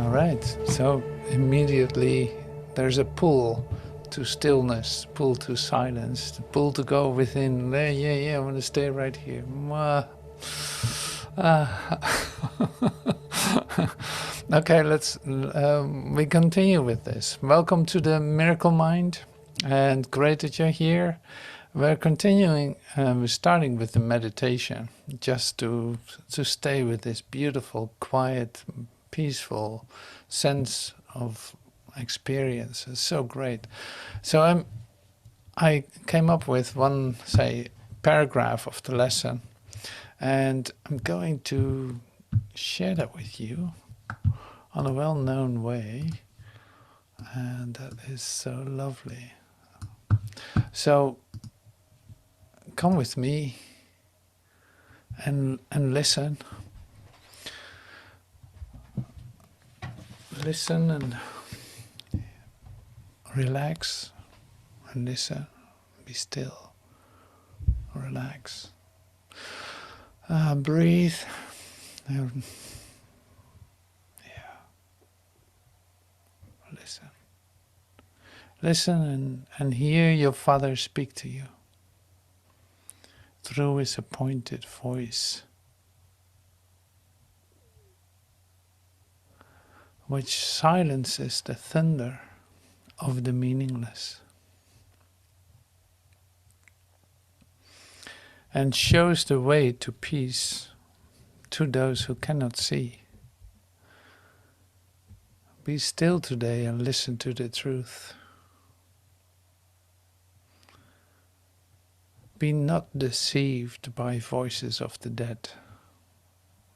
All right, so immediately there's a pull to stillness, pull to silence, the pull to go within. Yeah, I want to stay right here. Okay, we continue with this. Welcome to the Miracle Mind, and great that you're here. We're continuing, we're starting with the meditation, just to stay with this beautiful, quiet, peaceful sense of experience. It's so great. So I came up with one, say, paragraph of the lesson, and I'm going to share that with you on a well-known way, and that is so lovely. So come with me and listen. Listen and relax and listen. Be still. Relax. Breathe. Yeah. Listen. Listen and hear your Father speak to you through his appointed voice, which silences the thunder of the meaningless and shows the way to peace to those who cannot see. Be still today and listen to the truth. Be not deceived by voices of the dead,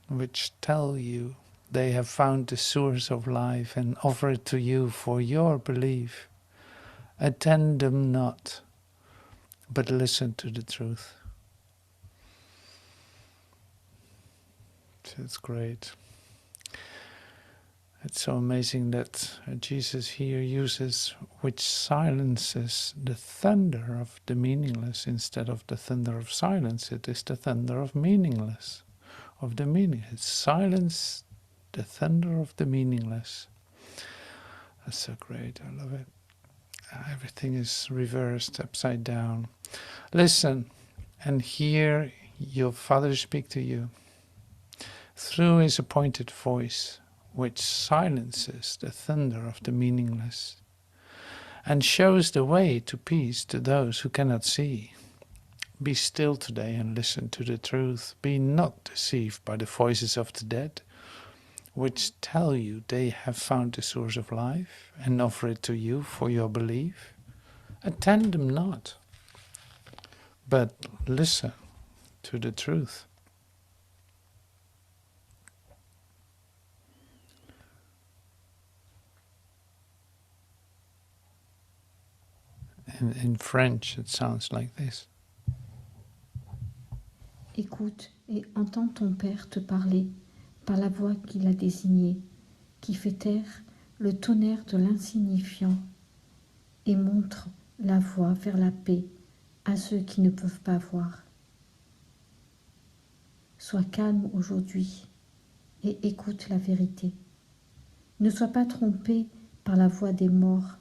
which tell you they have found the source of life and offer it to you for your belief. Attend them not, but listen to the truth. It's great. It's so amazing that Jesus here uses which silences the thunder of the meaningless instead of the thunder of silence. It is the thunder of meaningless, of the meaning. It's silence, the thunder of the meaningless. That's so great. I love it. Everything is reversed, upside down. Listen and hear your Father speak to you through his appointed voice, which silences the thunder of the meaningless and shows the way to peace to those who cannot see. Be still today and listen to the truth. Be not deceived by the voices of the dead, which tell you they have found the source of life and offer it to you for your belief. Attend them not, but listen to the truth. In French, it sounds like this. Écoute et entends ton Père te parler par la voix qu'il a désignée, qui fait taire le tonnerre de l'insignifiant et montre la voie vers la paix à ceux qui ne peuvent pas voir. Sois calme aujourd'hui et écoute la vérité. Ne sois pas trompé par la voix des morts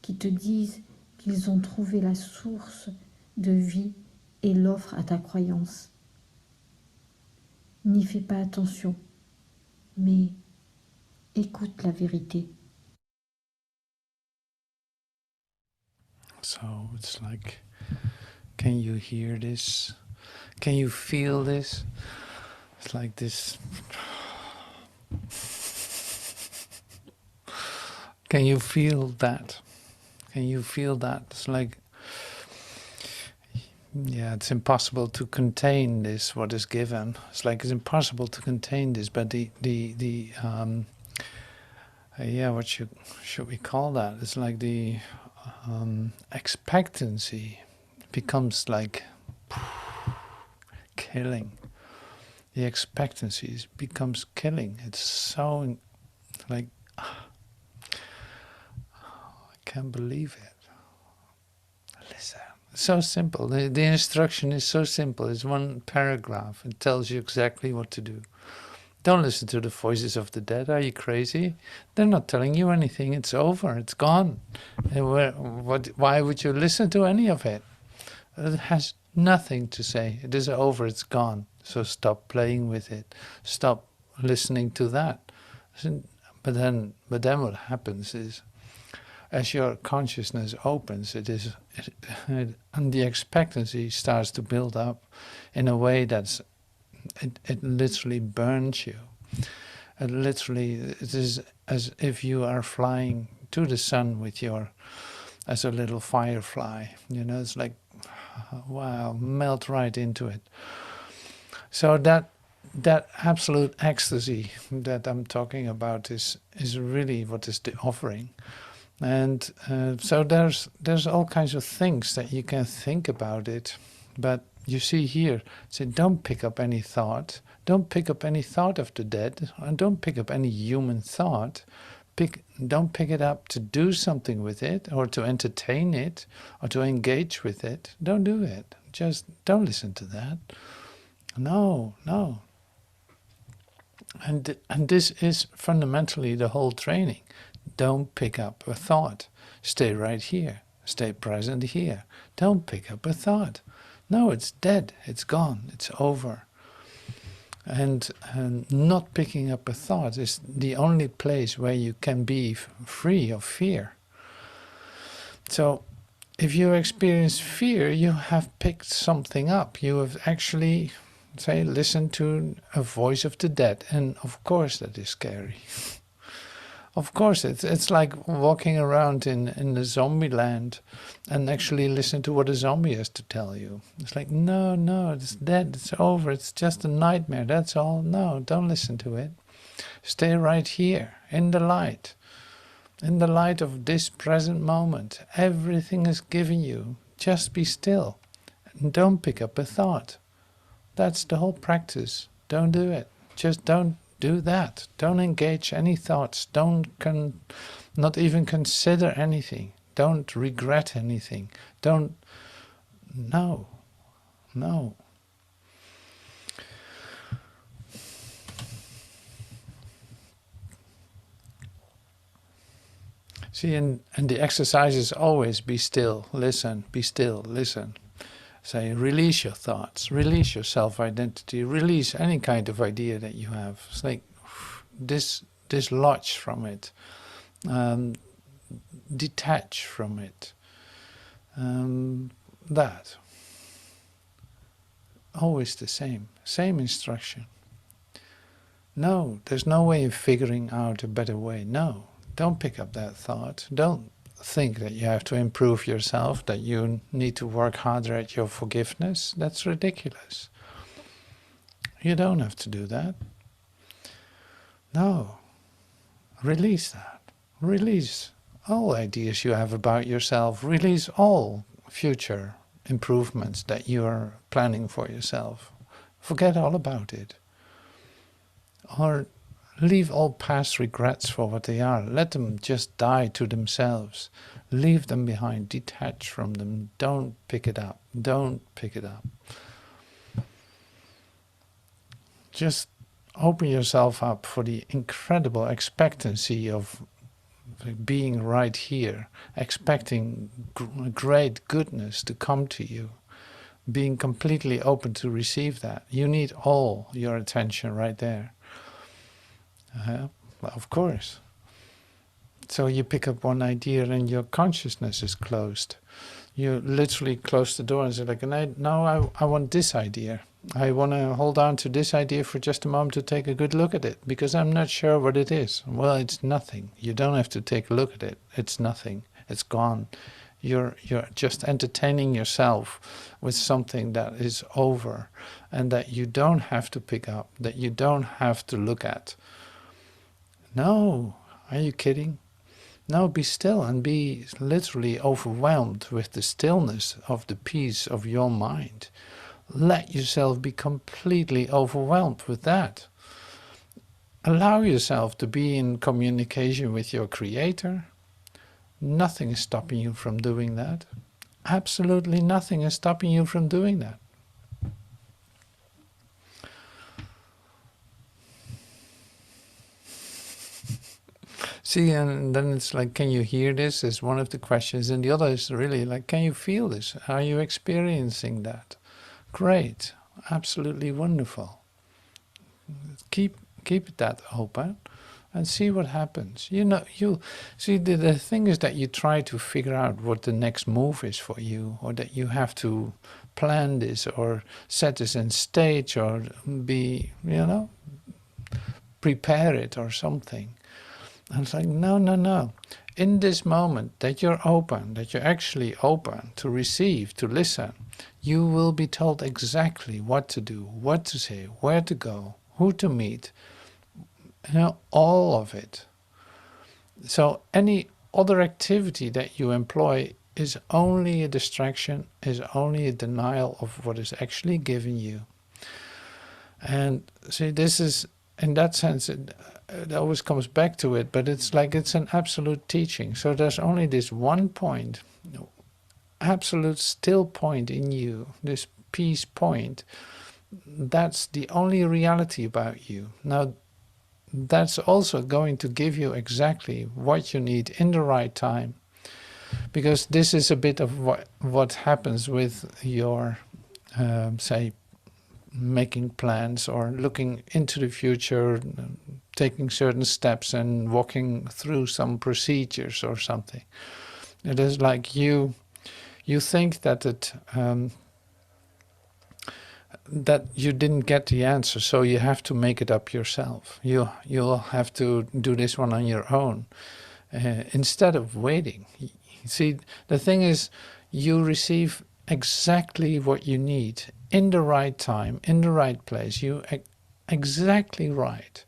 qui te disent qu'ils ont trouvé la source de vie et l'offrent à ta croyance. N'y fais pas attention, mais écoute la vérité. So it's like, can you hear this? Can you feel this? It's like this. Can you feel that? Can you feel that? It's like, yeah, it's impossible to contain this, what is given. It's like it's impossible to contain this, but what should we call that? It's like the expectancy becomes like killing. The expectancy becomes killing. It's so like, I can't believe it. Listen, it's so simple. The instruction is so simple. It's one paragraph. It tells you exactly what to do. Don't listen to the voices of the dead. Are you crazy? They're not telling you anything. It's over. It's gone. Why would you listen to any of it? It has nothing to say. It is over. It's gone. So stop playing with it. Stop listening to that. But then what happens is, as your consciousness opens, and the expectancy starts to build up in a way that's it literally burns you. It is as if you are flying to the sun with as a little firefly. It's like, wow, melt right into it. So that absolute ecstasy that I'm talking about is really what is the offering. And so there's all kinds of things that you can think about it, but you see here, say, don't pick up any thought. Don't pick up any thought of the dead, and don't pick up any human thought. Don't pick it up to do something with it, or to entertain it, or to engage with it. Don't do it. Just don't listen to that. No. And this is fundamentally the whole training. Don't pick up a thought. Stay right here. Stay present here. Don't pick up a thought. No, it's dead. It's gone. It's over. And not picking up a thought is the only place where you can be free of fear. So if you experience fear, you have picked something up. You have actually, say, listened to a voice of the dead. And of course that is scary. Of course, it's like walking around in the zombie land and actually listen to what a zombie has to tell you. It's like, no, it's dead, it's over, it's just a nightmare, that's all. No, don't listen to it. Stay right here, in the light of this present moment. Everything is given you. Just be still. And don't pick up a thought. That's the whole practice. Don't do it. Just don't do that. Don't engage any thoughts. Not even consider anything. Don't regret anything. No. See, and the exercise is always be still, listen, be still, listen. Say, release your thoughts, release your self-identity, release any kind of idea that you have. It's like dislodge from it, detach from it. That. Always the same instruction. No, there's no way of figuring out a better way. No, don't pick up that thought. Don't think that you have to improve yourself, that you need to work harder at your forgiveness. That's ridiculous. You don't have to do that. No. Release that. Release all ideas you have about yourself. Release all future improvements that you are planning for yourself. Forget all about it. Or leave all past regrets for what they are. Let them just die to themselves. Leave them behind. Detach from them. Don't pick it up. Don't pick it up. Just open yourself up for the incredible expectancy of being right here, expecting great goodness to come to you, being completely open to receive that. You need all your attention right there. Well, of course. So you pick up one idea and your consciousness is closed. You literally close the door and say, like, now I want this idea. I want to hold on to this idea for just a moment to take a good look at it, because I'm not sure what it is. Well, it's nothing. You don't have to take a look at it. It's nothing. It's gone. You're just entertaining yourself with something that is over and that you don't have to pick up, that you don't have to look at. No, are you kidding? No, be still and be literally overwhelmed with the stillness of the peace of your mind. Let yourself be completely overwhelmed with that. Allow yourself to be in communication with your Creator. Nothing is stopping you from doing that. Absolutely nothing is stopping you from doing that. See, and then it's like, can you hear this? Is one of the questions, and the other is really like, can you feel this? Are you experiencing that? Great, absolutely wonderful. Keep that open, and see what happens. You see, the thing is that you try to figure out what the next move is for you, or that you have to plan this or set this in stage or be, prepare it or something. And it's like, no. In this moment that you're open, that you're actually open to receive, to listen, you will be told exactly what to do, what to say, where to go, who to meet, all of it. So any other activity that you employ is only a distraction, is only a denial of what is actually given you. And see, this is, in that sense, it always comes back to it, but it's like it's an absolute teaching. So there's only this one point, absolute still point in you, this peace point. That's the only reality about you. Now, that's also going to give you exactly what you need in the right time. Because this is a bit of what happens with your, say, making plans or looking into the future, taking certain steps and walking through some procedures or something. It is like you think that that you didn't get the answer, so you have to make it up yourself. You'll have to do this one on your own, instead of waiting. See, the thing is, you receive exactly what you need in the right time, in the right place. You exactly right,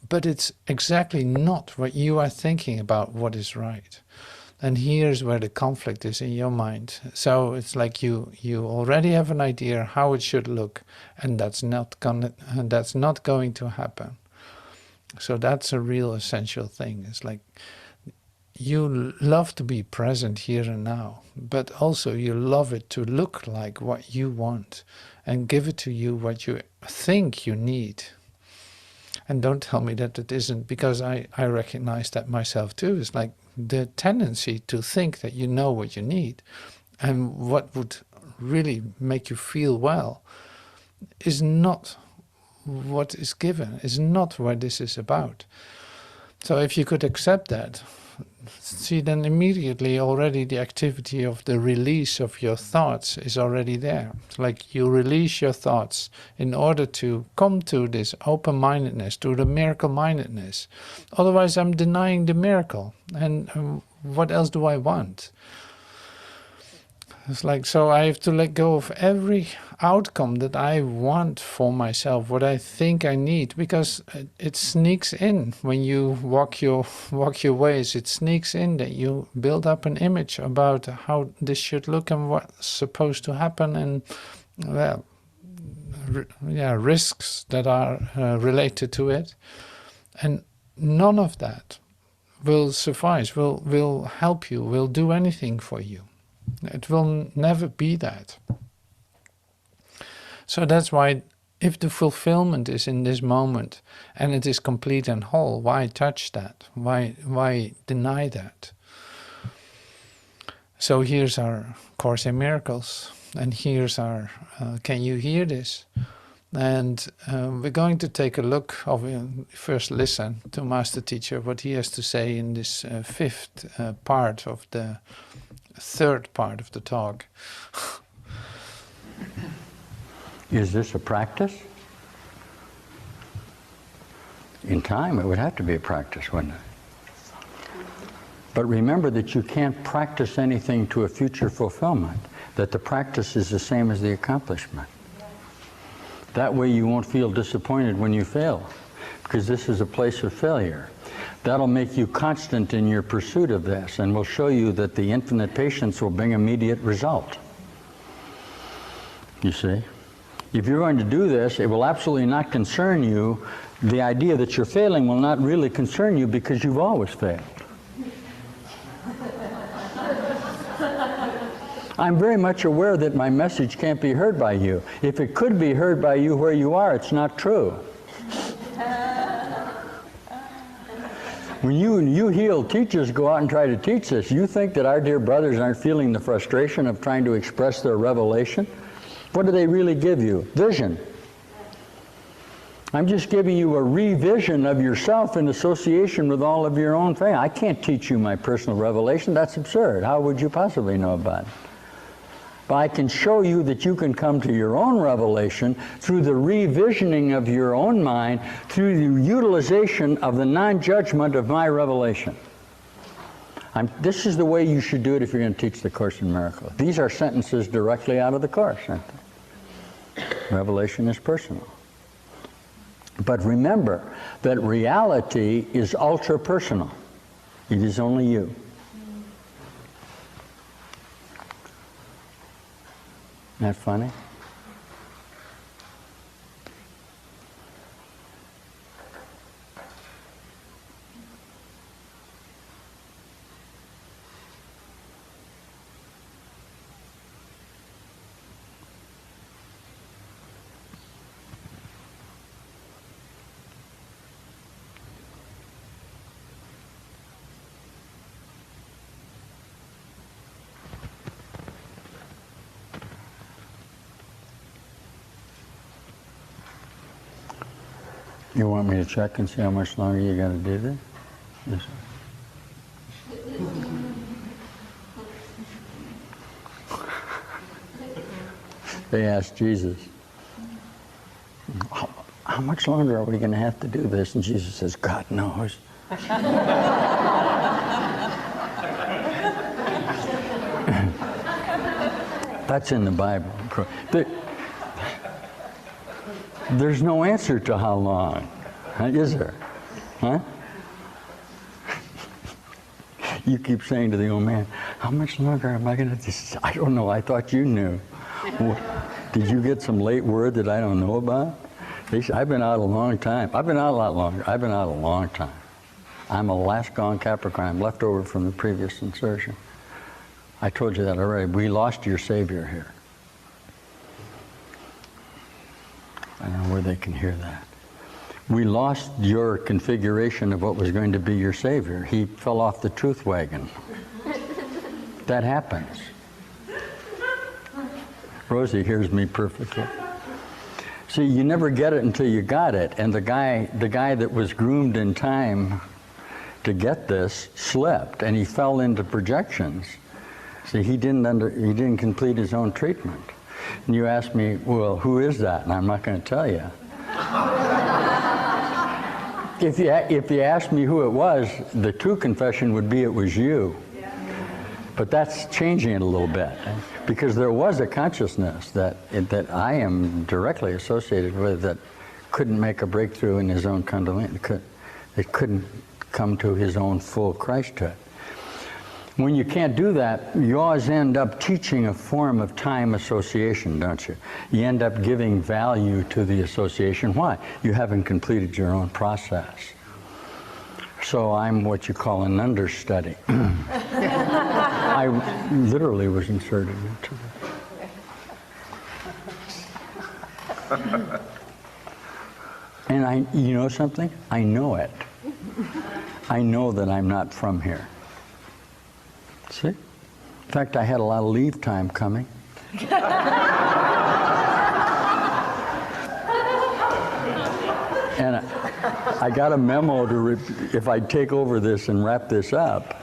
but it's exactly not what you are thinking about what is right. And here's where the conflict is in your mind. So it's like you already have an idea how it should look, and that's not going to happen. So that's a real essential thing. It's like you love to be present here and now, but also you love it to look like what you want and give it to you what you think you need. And don't tell me that it isn't, because I recognize that myself too. It's like the tendency to think that you know what you need and what would really make you feel well is not what is given, is not what this is about. So if you could accept that, see, then immediately already the activity of the release of your thoughts is already there. It's like you release your thoughts in order to come to this open-mindedness, to the miracle-mindedness. Otherwise, I'm denying the miracle. And what else do I want? It's like, so I have to let go of every outcome that I want for myself, what I think I need, because it sneaks in when you walk your ways. It sneaks in that you build up an image about how this should look and what's supposed to happen, and well, risks that are related to it, and none of that will suffice, will help you, will do anything for you. It will never be that. So that's why, if the fulfillment is in this moment and it is complete and whole, why touch that? Why deny that? So here's our Course in Miracles, and here's our Can You Hear This? And we're going to take a look of first listen to Master Teacher, what he has to say in this fifth part of the third part of the talk. Is this a practice? In time, it would have to be a practice, wouldn't it? But remember that you can't practice anything to a future fulfillment, that the practice is the same as the accomplishment. That way you won't feel disappointed when you fail, because this is a place of failure. That'll make you constant in your pursuit of this, and will show you that the infinite patience will bring immediate result. You see? If you're going to do this, it will absolutely not concern you. The idea that you're failing will not really concern you, because you've always failed. I'm very much aware that my message can't be heard by you. If it could be heard by you where you are, it's not true. When you healed teachers go out and try to teach this, you think that our dear brothers aren't feeling the frustration of trying to express their revelation? What do they really give you? Vision. I'm just giving you a revision of yourself in association with all of your own things. I can't teach you my personal revelation. That's absurd. How would you possibly know about it? But I can show you that you can come to your own revelation through the revisioning of your own mind, through the utilization of the non-judgment of my revelation. This is the way you should do it if you're going to teach the Course in Miracles. These are sentences directly out of the Course, aren't they? Revelation is personal. But remember that reality is ultra-personal. It is only you. Isn't that funny? You want me to check and see how much longer you got to do this? Yes, sir. They asked Jesus, how much longer are we going to have to do this? And Jesus says, God knows. That's in the Bible. There's no answer to how long, is there? Huh? You keep saying to the old man, how much longer am I going to do? I don't know, I thought you knew. Did you get some late word that I don't know about? I've been out a long time. I've been out a lot longer. I've been out a long time. I'm a last gone Capricorn. I'm left over from the previous insertion. I told you that already. We lost your Savior here. I don't know where they can hear that. We lost your configuration of what was going to be your Savior. He fell off the truth wagon. That happens. Rosie hears me perfectly. See, you never get it until you got it. And the guy that was groomed in time to get this slipped, and he fell into projections. See, he didn't complete his own treatment. And you ask me, well, who is that? And I'm not going to tell you. If you asked me who it was, the true confession would be it was you. But that's changing it a little bit, because there was a consciousness that I am directly associated with that couldn't make a breakthrough in his own Kundalini. It couldn't come to his own full Christhood. When you can't do that, you always end up teaching a form of time association, don't you? You end up giving value to the association. Why? You haven't completed your own process. So I'm what you call an understudy. I literally was inserted into it. And you know something? I know it. I know that I'm not from here. See? In fact, I had a lot of leave time coming. And I got a memo if I'd take over this and wrap this up.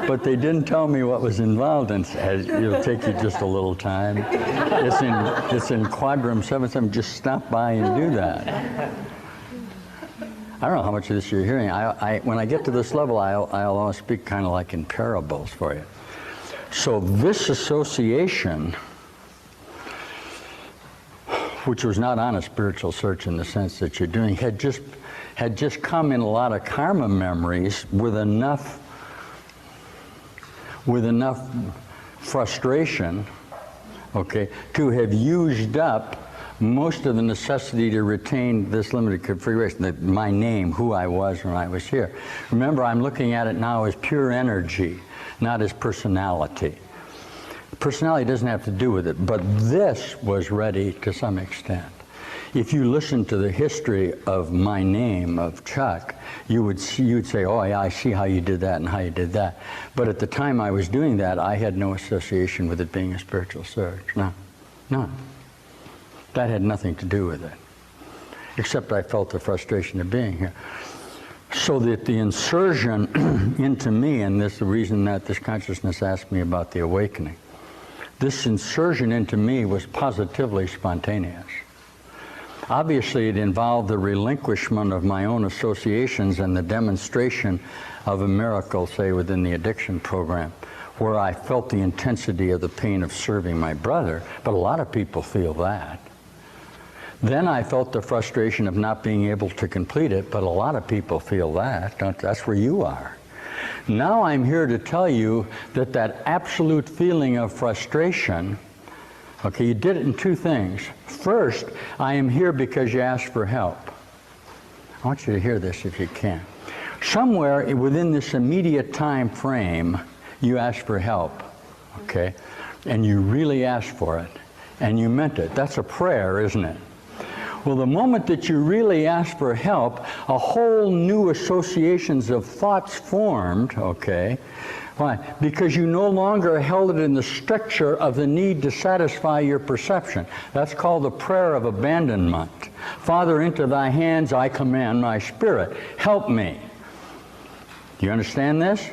But they didn't tell me what was involved, and said, it'll take you just a little time. It's in Quadrum 77. Just stop by and do that. I don't know how much of this you're hearing. When I get to this level, I'll always speak kind of like in parables for you. So this association, which was not on a spiritual search in the sense that you're doing, had just come in a lot of karma memories with enough frustration, okay, to have used up most of the necessity to retain this limited configuration, my name, who I was when I was here. Remember, I'm looking at it now as pure energy, not as personality. Personality doesn't have to do with it, but this was ready to some extent. if you listen to the history of my name, of Chuck, you'd say, oh yeah, I see how you did that and how you did that. But at the time I was doing that, I had no association with it being a spiritual surge. No, none. That had nothing to do with it, except I felt the frustration of being here. So that the insertion into me, and this is the reason that this consciousness asked me about the awakening, this insertion into me was positively spontaneous. Obviously, it involved the relinquishment of my own associations and the demonstration of a miracle, say, within the addiction program, where I felt the intensity of the pain of serving my brother, but a lot of people feel that. Then I felt the frustration of not being able to complete it, but a lot of people feel that. That's where you are. Now I'm here to tell you that that absolute feeling of frustration, okay, you did it in two things. First, I am here because you asked for help. I want you to hear this if you can. Somewhere within this immediate time frame, you asked for help, okay? And you really asked for it, and you meant it. That's a prayer, isn't it? Well, the moment that you really asked for help, a whole new associations of thoughts formed, okay? Why? Because you no longer held it in the stricture of the need to satisfy your perception. That's called the prayer of abandonment. Father, into thy hands I commend my spirit. Help me. Do you understand this?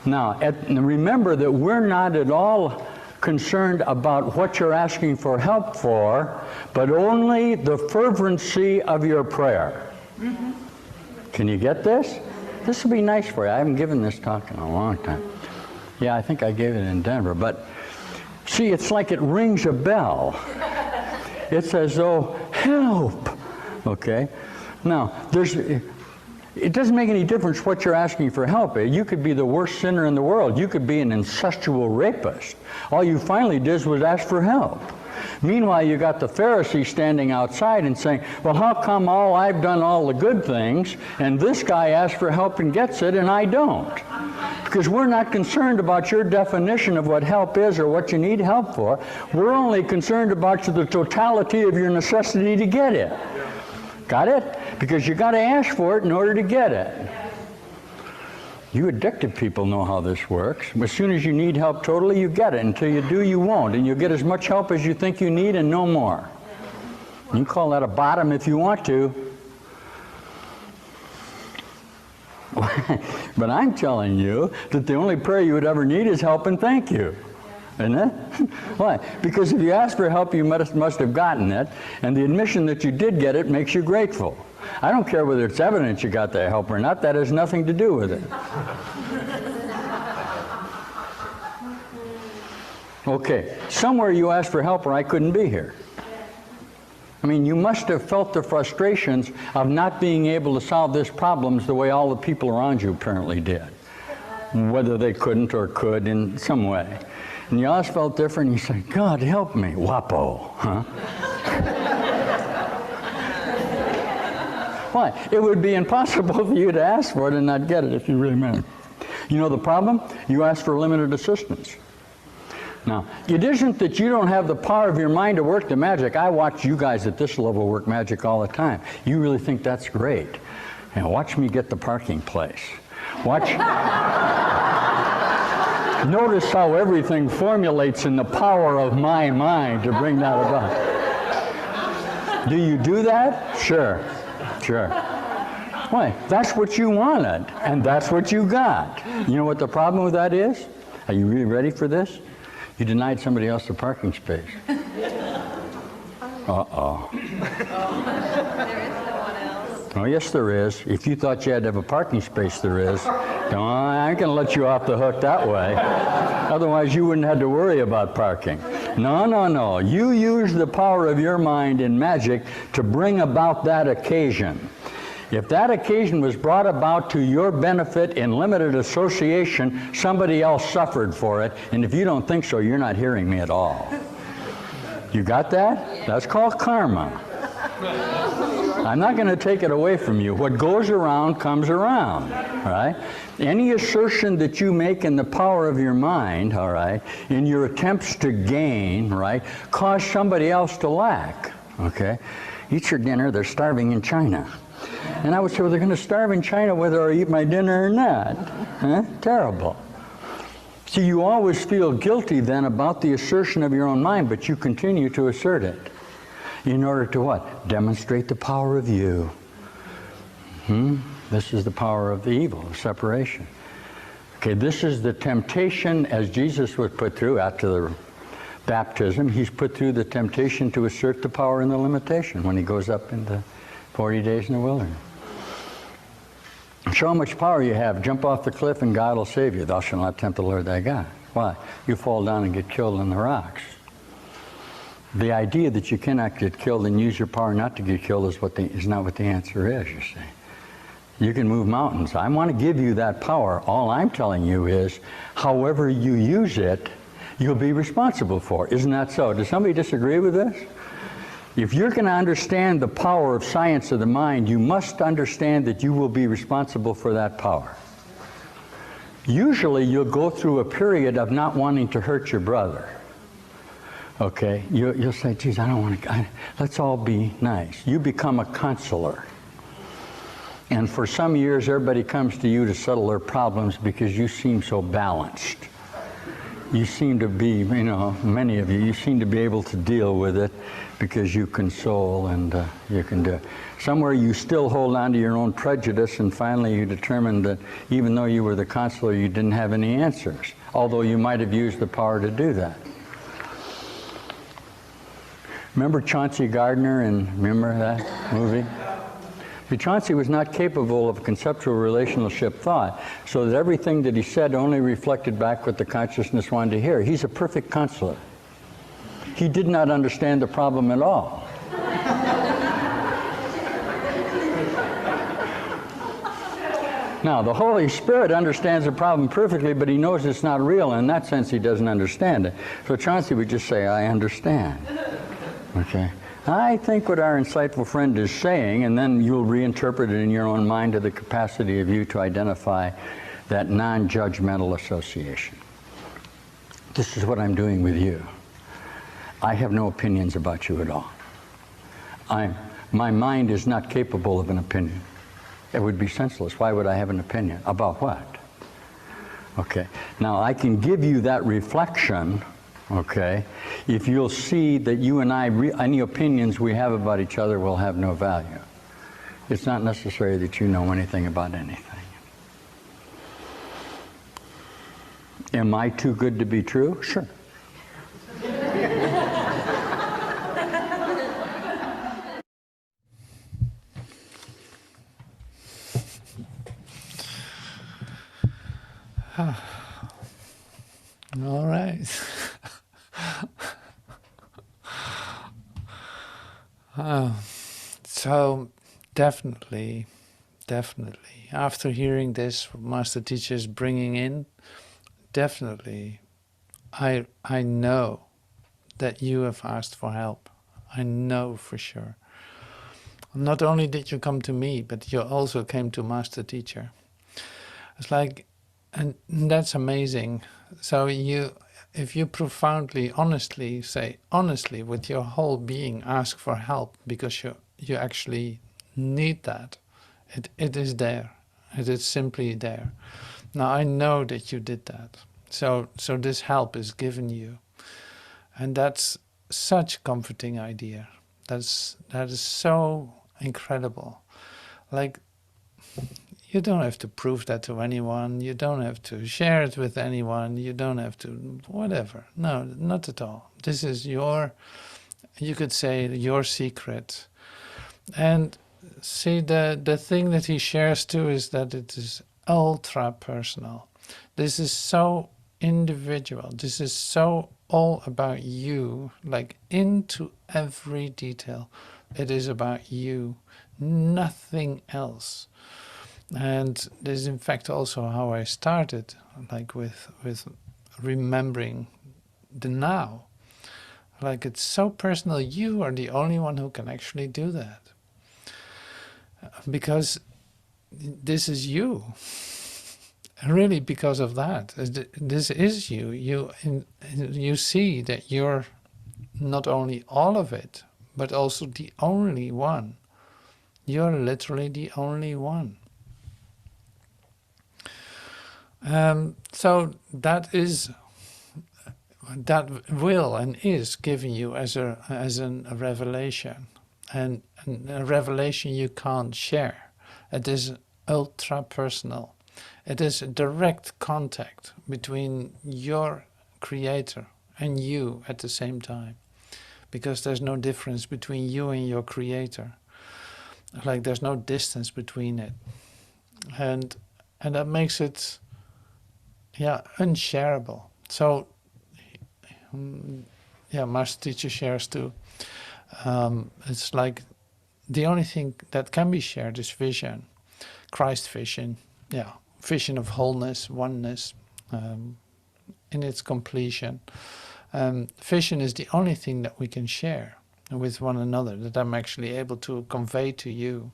Now, remember that we're not at all concerned about what you're asking for help for, but only the fervency of your prayer. Mm-hmm. Can you get this? This will be nice for you. I haven't given this talk in a long time. Yeah, I think I gave it in Denver, but see, it's like it rings a bell. It's as though, help, okay? Now, it doesn't make any difference what you're asking for help. You could be the worst sinner in the world. You could be an incestual rapist. All you finally did was ask for help. Meanwhile, you got the Pharisee standing outside and saying, well, how come I've done all the good things, and this guy asks for help and gets it, and I don't? Because we're not concerned about your definition of what help is or what you need help for. We're only concerned about the totality of your necessity to get it. Got it? Because you got to ask for it in order to get it. You addicted people know how this works. As soon as you need help totally, you get it. Until you do, you won't. And you'll get as much help as you think you need and no more. You can call that a bottom if you want to. But I'm telling you that the only prayer you would ever need is help and thank you. Isn't it? Why? Because if you ask for help, you must have gotten it, and the admission that you did get it makes you grateful. I don't care whether it's evidence you got the help or not. That has nothing to do with it. Okay, somewhere you asked for help or I couldn't be here. I mean, you must have felt the frustrations of not being able to solve this problem the way all the people around you apparently did, whether they couldn't or could in some way. And you always felt different. You said, God, help me. Wapo, huh? Why? It would be impossible for you to ask for it and not get it if you really meant it. You know the problem? You ask for limited assistance. Now, it isn't that you don't have the power of your mind to work the magic. I watch you guys at this level work magic all the time. You really think that's great. And watch me get the parking place. Watch. Notice how everything formulates in the power of my mind to bring that about. Do you do that? Sure. Sure. Why? That's what you wanted, and that's what you got. You know what the problem with that is? Are you really ready for this? You denied somebody else a parking space. Uh-oh. There is someone else. Oh, yes, there is. If you thought you had to have a parking space, there is. No, I ain't going to let you off the hook that way. Otherwise, you wouldn't have to worry about parking. No, no, no. You use the power of your mind in magic to bring about that occasion. If that occasion was brought about to your benefit in limited association, somebody else suffered for it, and if you don't think so, you're not hearing me at all. You got that? That's called karma. I'm not going to take it away from you. What goes around comes around, all right? Any assertion that you make in the power of your mind, all right, in your attempts to gain, right, cause somebody else to lack, okay? Eat your dinner, they're starving in China. And I would say, well, they're going to starve in China whether I eat my dinner or not. Huh? Terrible. See, you always feel guilty then about the assertion of your own mind, but you continue to assert it. In order to what? Demonstrate the power of you. This is the power of the evil, of separation. Okay, this is the temptation as Jesus was put through after the baptism. He's put through the temptation to assert the power and the limitation when he goes up into 40 days in the wilderness. Show how much power you have. Jump off the cliff and God will save you. Thou shalt not tempt the Lord thy God. Why? You fall down and get killed in the rocks. The idea that you cannot get killed and use your power not to get killed is not what the answer is, you see. You can move mountains. I want to give you that power. All I'm telling you is, however you use it, you'll be responsible for. Isn't that so? Does somebody disagree with this? If you're going to understand the power of science of the mind, you must understand that you will be responsible for that power. Usually you'll go through a period of not wanting to hurt your brother. Okay? You'll say, geez, I don't want to, let's all be nice. You become a counselor. And for some years, everybody comes to you to settle their problems because you seem so balanced. You seem to be, many of you seem to be able to deal with it because you console and you can do it. Somewhere you still hold on to your own prejudice, and finally you determined that even though you were the counselor, you didn't have any answers, although you might have used the power to do that. Remember Chauncey Gardner, and remember that movie? Chauncey was not capable of conceptual relationship thought, so that everything that he said only reflected back what the consciousness wanted to hear. He's a perfect counselor. He did not understand the problem at all. Now, the Holy Spirit understands the problem perfectly, but he knows it's not real. In that sense, he doesn't understand it. So Chauncey would just say, I understand. Okay? I think what our insightful friend is saying, and then you'll reinterpret it in your own mind to the capacity of you to identify that non-judgmental association. This is what I'm doing with you. I have no opinions about you at all. My mind is not capable of an opinion. It would be senseless. Why would I have an opinion? About what? Okay. Now, I can give you that reflection, okay, if you'll see that you and I, any opinions we have about each other will have no value. It's not necessary that you know anything about anything. Am I too good to be true? Sure. All right. So definitely, after hearing this, Master Teacher is bringing in, definitely, I know that you have asked for help. I know for sure. Not only did you come to me, but you also came to Master Teacher. It's like, and that's amazing. So if you profoundly, honestly with your whole being, ask for help because you actually need that, it is there. It is simply there. Now I know that you did that. So this help is given you. And that's such a comforting idea. That is so incredible. Like, you don't have to prove that to anyone. You don't have to share it with anyone. You don't have to whatever. No, not at all. This is you could say, your secret. And see, the thing that he shares too is that it is ultra personal. This is so individual. This is so all about you, like into every detail. It is about you, nothing else. And this is in fact also how I started, like with remembering the now. Like, it's so personal. You are the only one who can actually do that. Because this is you. Really, because of that. This is you. You see that you're not only all of it, but also the only one. You're literally the only one. So that will and is given you as a revelation, and a revelation you can't share. It is ultra personal. It is a direct contact between your creator and you at the same time, because there's no difference between you and your creator. Like there's no distance between it, and that makes it, yeah, unshareable. So yeah, Master Teacher shares too. It's like the only thing that can be shared is vision, Christ vision, yeah, vision of wholeness, oneness, in its completion. Vision is the only thing that we can share with one another, that I'm actually able to convey to you,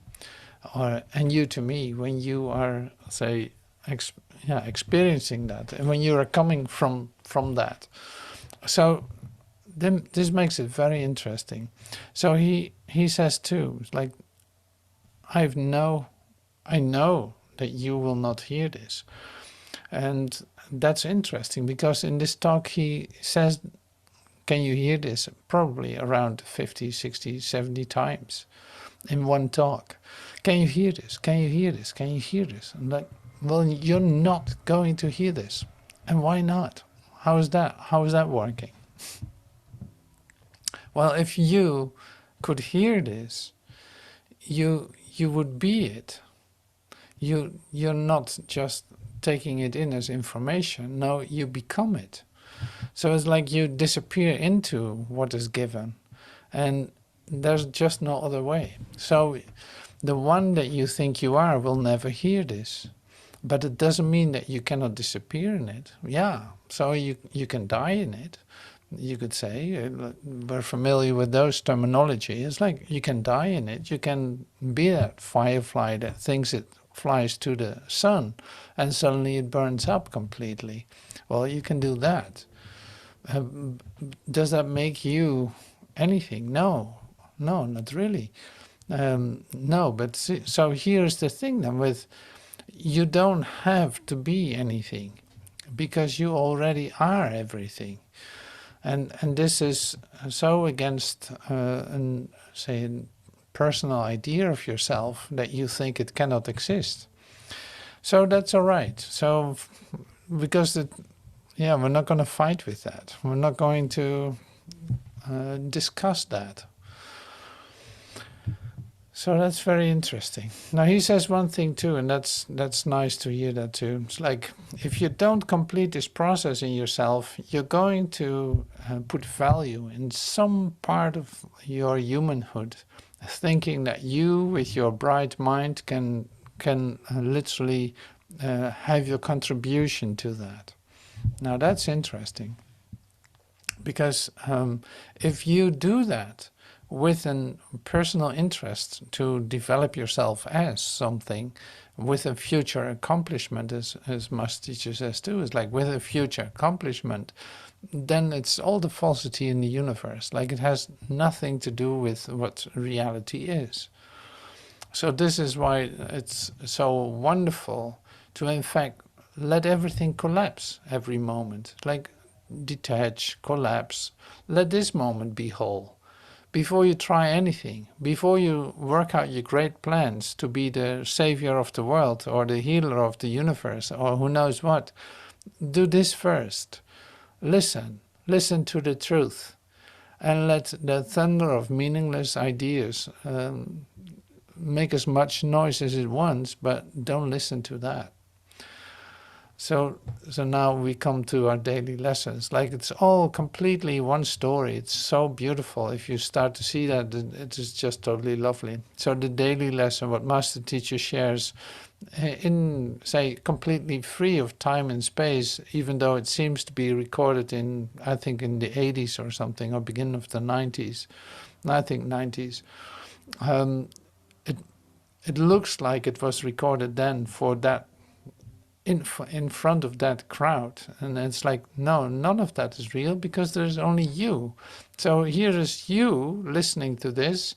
and you to me, when you are, say, experiencing that, and when you are coming from that. So then this makes it very interesting. So he says too, it's like, I know that you will not hear this. And that's interesting, because in this talk he says, can you hear this? Probably around 50, 60, 70 times in one talk. Can you hear this? Can you hear this? Can you hear this? I'm like, well, you're not going to hear this. And why not? How is that? How is that working? Well, if you could hear this, you would be it. You're not just taking it in as information. No, you become it. So it's like you disappear into what is given, and there's just no other way. So the one that you think you are will never hear this, but it doesn't mean that you cannot disappear in it. Yeah, so you can die in it, you could say. We're familiar with those terminology. It's like you can die in it. You can be that firefly that thinks it flies to the sun and suddenly it burns up completely. Well, you can do that. Does that make you anything? No, not really. No, but see, so here's the thing then, with you don't have to be anything, because you already are everything. And this is so against say a personal idea of yourself that you think it cannot exist. So that's all right. So because we're not going to fight with that. We're not going to discuss that. So that's very interesting. Now he says one thing too, and that's nice to hear that too. It's like, if you don't complete this process in yourself, you're going to put value in some part of your humanhood, thinking that you, with your bright mind, can literally have your contribution to that. Now that's interesting, because if you do that with a personal interest to develop yourself as something, with a future accomplishment, as Master Teacher says too, is like with a future accomplishment, then it's all the falsity in the universe. Like it has nothing to do with what reality is. So this is why it's so wonderful to, in fact, let everything collapse every moment. Like detach, collapse, let this moment be whole. Before you try anything, before you work out your great plans to be the savior of the world or the healer of the universe or who knows what, do this first. Listen to the truth, and let the thunder of meaningless ideas make as much noise as it wants, but don't listen to that. So now we come to our daily lessons. Like it's all completely one story. It's so beautiful. If you start to see that, it is just totally lovely. So the daily lesson, what Master Teacher shares in, say, completely free of time and space, even though it seems to be recorded in, I think, in the 80s or something, or beginning of the 90s. I think 90s. It looks like it was recorded then for that in front of that crowd, and it's like, no, none of that is real because there's only you. So here is you listening to this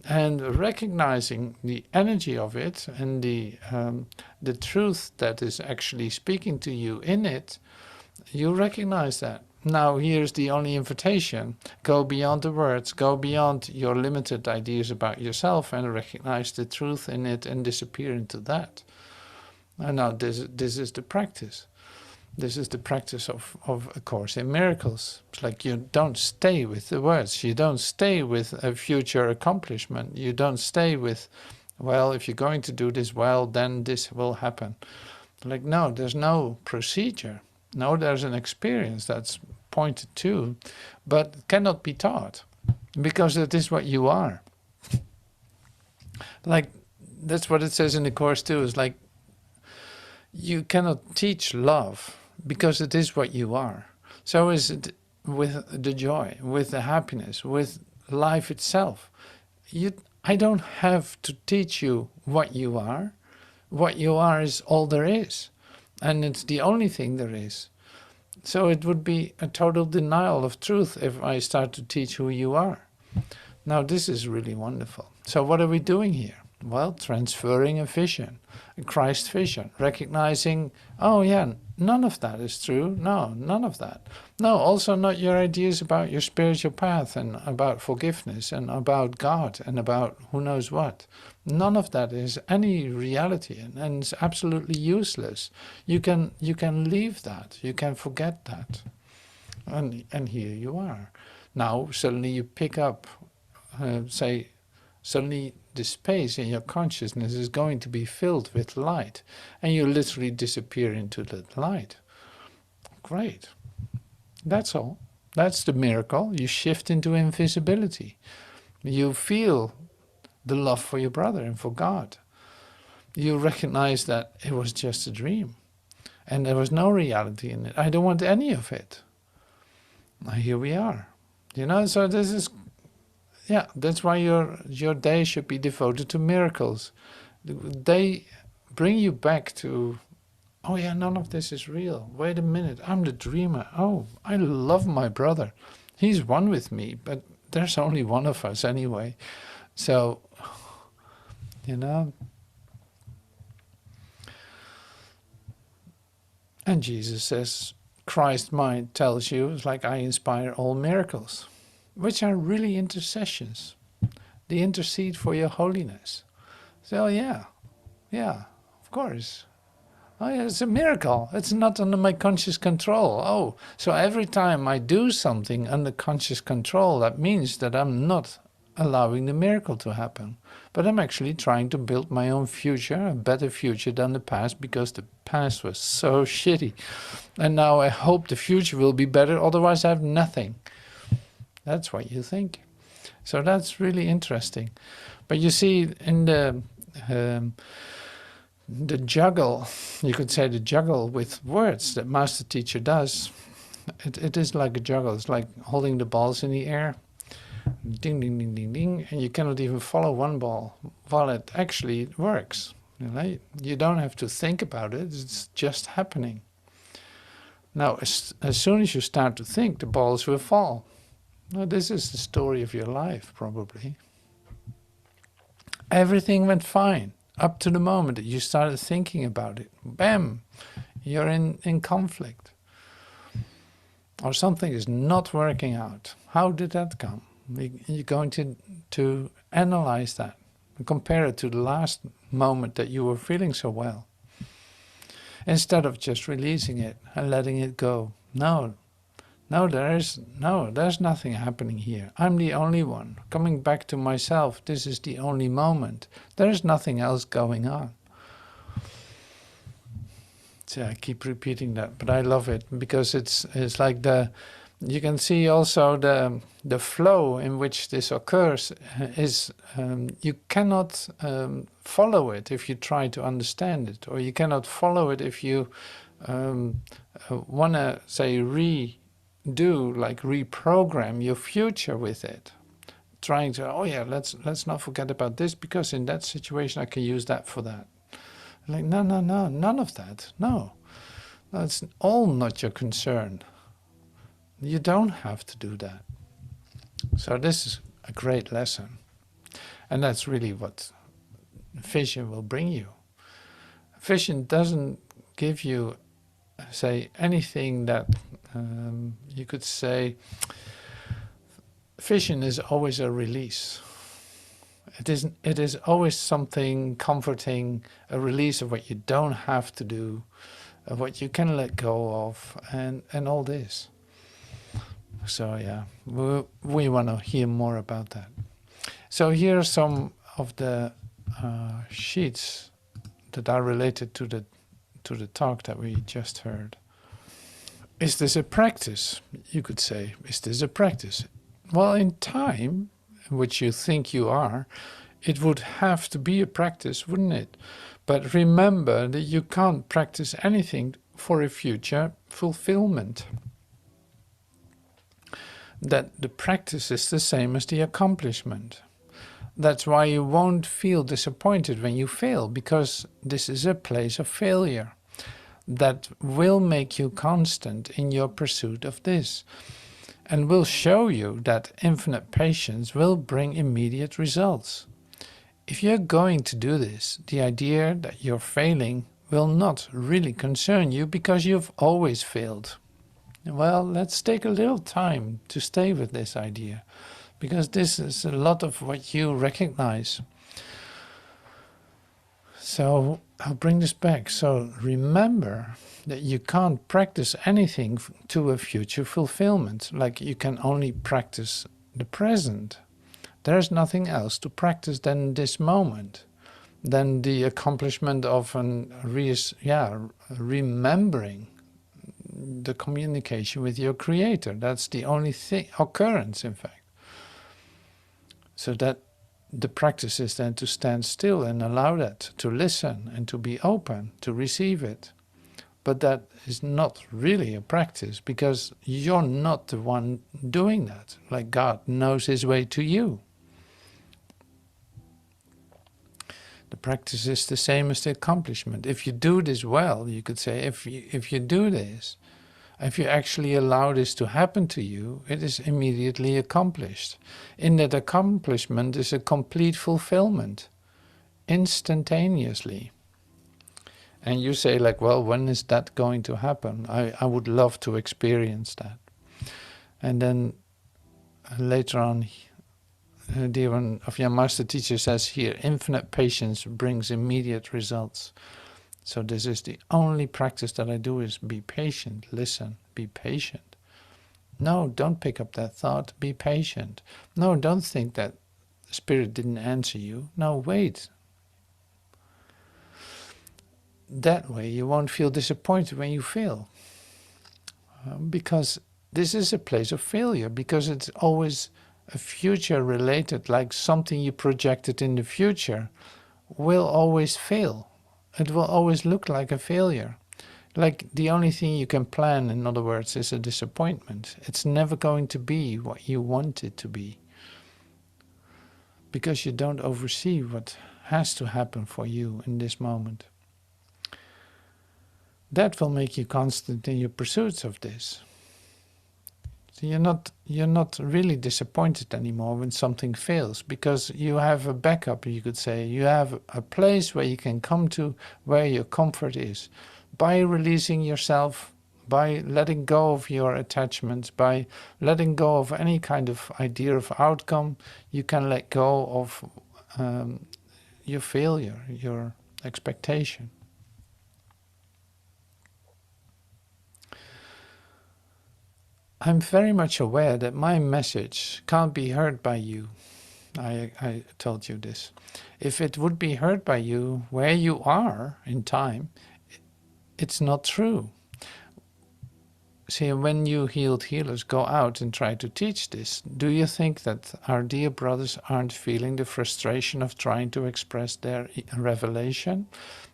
and recognizing the energy of it and the truth that is actually speaking to you in it. You recognize that. Now here's the only invitation. Go beyond the words, go beyond your limited ideas about yourself and recognize the truth in it and disappear into that. And now this is the practice. This is the practice of A Course in Miracles. It's like you don't stay with the words. You don't stay with a future accomplishment. You don't stay with, well, if you're going to do this well, then this will happen. Like, no, there's no procedure. No, there's an experience that's pointed to, but cannot be taught, because it is what you are. Like, that's what it says in the Course too, is like, you cannot teach love, because it is what you are. So is it with the joy, with the happiness, with life itself. I don't have to teach you what you are. What you are is all there is. And it's the only thing there is. So it would be a total denial of truth if I start to teach who you are. Now this is really wonderful. So what are we doing here? Well, transferring a vision, a Christ vision, recognizing, oh yeah, none of that is true. No, none of that. No, also not your ideas about your spiritual path and about forgiveness and about God and about who knows what. None of that is any reality, and it's absolutely useless. You can leave that. You can forget that. And here you are. Now suddenly you pick up, suddenly the space in your consciousness is going to be filled with light, and you literally disappear into that light. Great. That's all. That's the miracle. You shift into invisibility. You feel the love for your brother and for God. You recognize that it was just a dream, and there was no reality in it. I don't want any of it. Now here we are. You know, so this is, yeah, that's why your day should be devoted to miracles. They bring you back to, oh yeah, none of this is real. Wait a minute, I'm the dreamer. Oh, I love my brother. He's one with me, but there's only one of us anyway. So, you know. And Jesus says, Christ mind tells you, it's like I inspire all miracles, which are really intercessions. They intercede for your holiness. So yeah, of course. Oh yeah, it's a miracle. It's not under my conscious control. Oh, so every time I do something under conscious control, that means that I'm not allowing the miracle to happen. But I'm actually trying to build my own future, a better future than the past, because the past was so shitty. And now I hope the future will be better, otherwise I have nothing. That's what you think. So that's really interesting. But you see, in the juggle, you could say the juggle with words that Master Teacher does, it is like a juggle. It's like holding the balls in the air. Ding, ding, ding, ding, ding. And you cannot even follow one ball while it actually works. You know? You don't have to think about it. It's just happening. Now, as soon as you start to think, the balls will fall. Now, this is the story of your life, probably. Everything went fine up to the moment that you started thinking about it. Bam! You're in conflict. Or something is not working out. How did that come? You're going to analyze that and compare it to the last moment that you were feeling so well. Instead of just releasing it and letting it go. No, there's nothing happening here. I'm the only one. Coming back to myself, this is the only moment. There's nothing else going on. So I keep repeating that, but I love it because it's like you can see also the flow in which this occurs is you cannot follow it if you try to understand it, or you cannot follow it if you want to say reprogram your future with it, trying to, oh yeah, let's not forget about this because in that situation I can use that for that. Like, no, no, no, none of that. No. That's all not your concern. You don't have to do that. So this is a great lesson. And that's really what vision will bring you. Vision doesn't give you, say, anything that you could say. Vision is always a release. It is always something comforting, a release of what you don't have to do, of what you can let go of, and all this. So yeah, we want to hear more about that. So here are some of the sheets that are related to the talk that we just heard. Is this a practice? You could say, is this a practice? Well, in time, which you think you are, it would have to be a practice, wouldn't it? But remember that you can't practice anything for a future fulfillment. That the practice is the same as the accomplishment. That's why you won't feel disappointed when you fail, because this is a place of failure that will make you constant in your pursuit of this, and will show you that infinite patience will bring immediate results. If you're going to do this, the idea that you're failing will not really concern you, because you've always failed. Well, let's take a little time to stay with this idea, because this is a lot of what you recognize. So I'll bring this back. So remember that you can't practice anything to a future fulfillment, like you can only practice the present. There's nothing else to practice than this moment, than the accomplishment of remembering the communication with your creator. That's the only occurrence, in fact. So that the practice is then to stand still and allow that, to listen and to be open, to receive it. But that is not really a practice, because you're not the one doing that. Like God knows his way to you. The practice is the same as the accomplishment. If you do this well, you could say, if you do this, if you actually allow this to happen to you, it is immediately accomplished. In that accomplishment is a complete fulfillment, instantaneously. And you say like, well, when is that going to happen? I would love to experience that. And then later on, the one of your master teacher says here, infinite patience brings immediate results. So this is the only practice that I do, is be patient, listen, be patient. No, don't pick up that thought, be patient. No, don't think that the Spirit didn't answer you. No, wait. That way you won't feel disappointed when you fail. Because this is a place of failure, because it's always a future related, like something you projected in the future will always fail. It will always look like a failure. Like the only thing you can plan, in other words, is a disappointment. It's never going to be what you want it to be, because you don't oversee what has to happen for you in this moment. That will make you constant in your pursuits of this. So you're not really disappointed anymore when something fails, because you have a backup, you could say. You have a place where you can come to, where your comfort is. By releasing yourself, by letting go of your attachments, by letting go of any kind of idea of outcome, you can let go of your failure, your expectation. I'm very much aware that my message can't be heard by you. I told you this. If it would be heard by you where you are in time, it's not true. See, when you healed healers go out and try to teach this, do you think that our dear brothers aren't feeling the frustration of trying to express their revelation?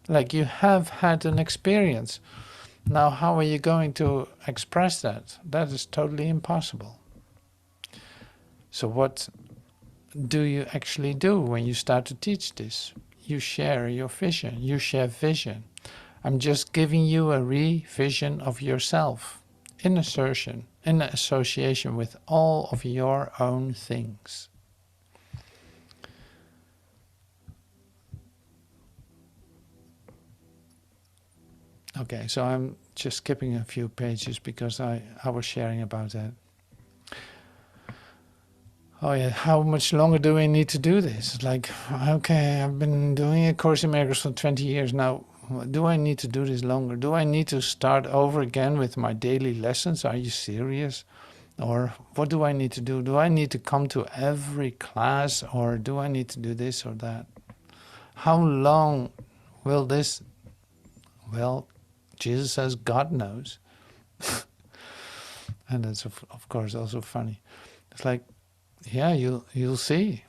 Like, you have had an experience. Now, how are you going to express that? That is totally impossible. So what do you actually do when you start to teach this? you share your vision. You share vision. I'm just giving you a revision of yourself in association with all of your own things. Okay, so I'm just skipping a few pages because I was sharing about that. Oh yeah, how much longer do I need to do this? Like, okay, I've been doing A Course in Miracles for 20 years now. Do I need to do this longer? Do I need to start over again with my daily lessons? Are you serious? Or what do I need to do? Do I need to come to every class, or do I need to do this or that? How long will this... Well, Jesus says God knows. And that's of course also funny. It's like, yeah, you'll see.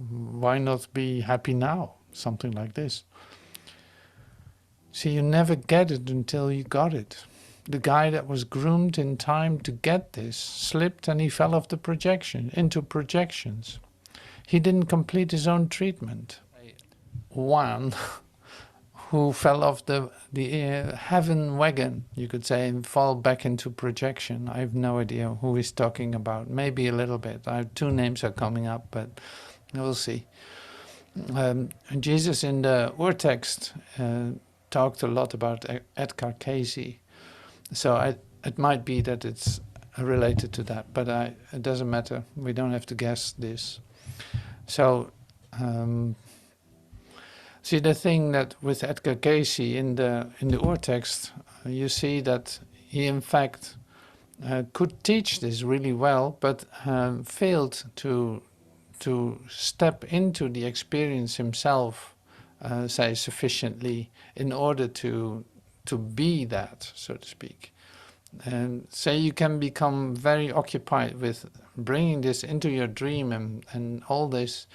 Why not be happy now? Something like this. See, you never get it until you got it. The guy that was groomed in time to get this slipped and he fell off the projection, into projections. He didn't complete his own treatment. One who fell off the heaven wagon, you could say, and fall back into projection. I have no idea who he's talking about. Maybe a little bit. Two names are coming up, but we'll see. Jesus in the Urtext talked a lot about Edgar Cayce. So it might be that it's related to that, but it doesn't matter. We don't have to guess this. So, see, the thing that with Edgar Cayce in the Urtext, you see that he in fact could teach this really well, but failed to step into the experience himself, say, sufficiently in order to be that, so to speak. And say you can become very occupied with bringing this into your dream and all this,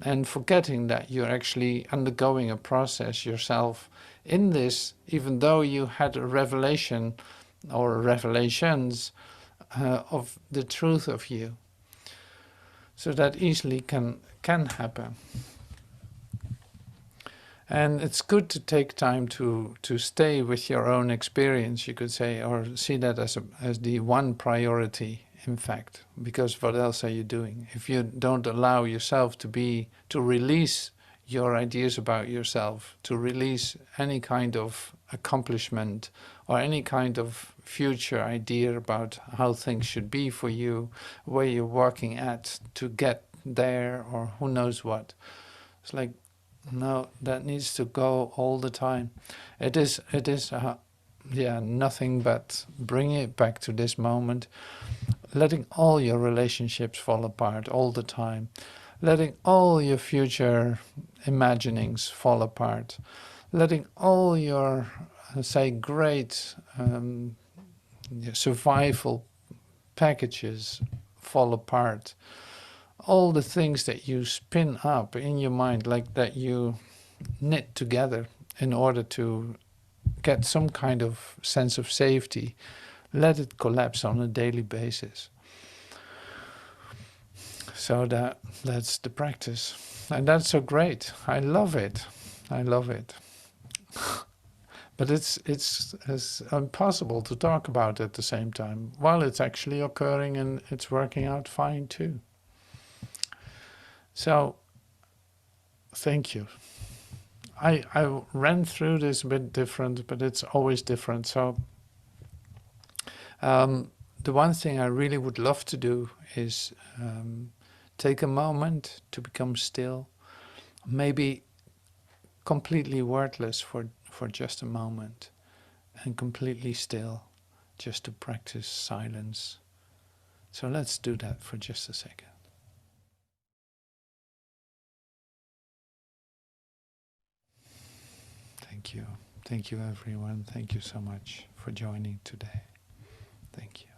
and forgetting that you're actually undergoing a process yourself in this, even though you had a revelation or revelations of the truth of you. So that easily can happen. And it's good to take time to stay with your own experience, you could say, or see that as the one priority, in fact. Because what else are you doing? If you don't allow yourself to release your ideas about yourself, to release any kind of accomplishment or any kind of future idea about how things should be for you, where you're working at to get there, or who knows what. It's like, no, that needs to go all the time. It is nothing but bringing it back to this moment, letting all your relationships fall apart all the time, letting all your future imaginings fall apart, letting all your, say, great survival packages fall apart. All the things that you spin up in your mind, like that you knit together in order to get some kind of sense of safety, let it collapse on a daily basis. So that's the practice. And that's so great. I love it. I love it. But it's impossible to talk about at the same time, while it's actually occurring and it's working out fine too. So, thank you. I ran through this a bit different, but it's always different. So, the one thing I really would love to do is take a moment to become still, maybe completely wordless for just a moment, and completely still, just to practice silence. So let's do that for just a second. Thank you. Thank you, everyone. Thank you so much for joining today. Thank you.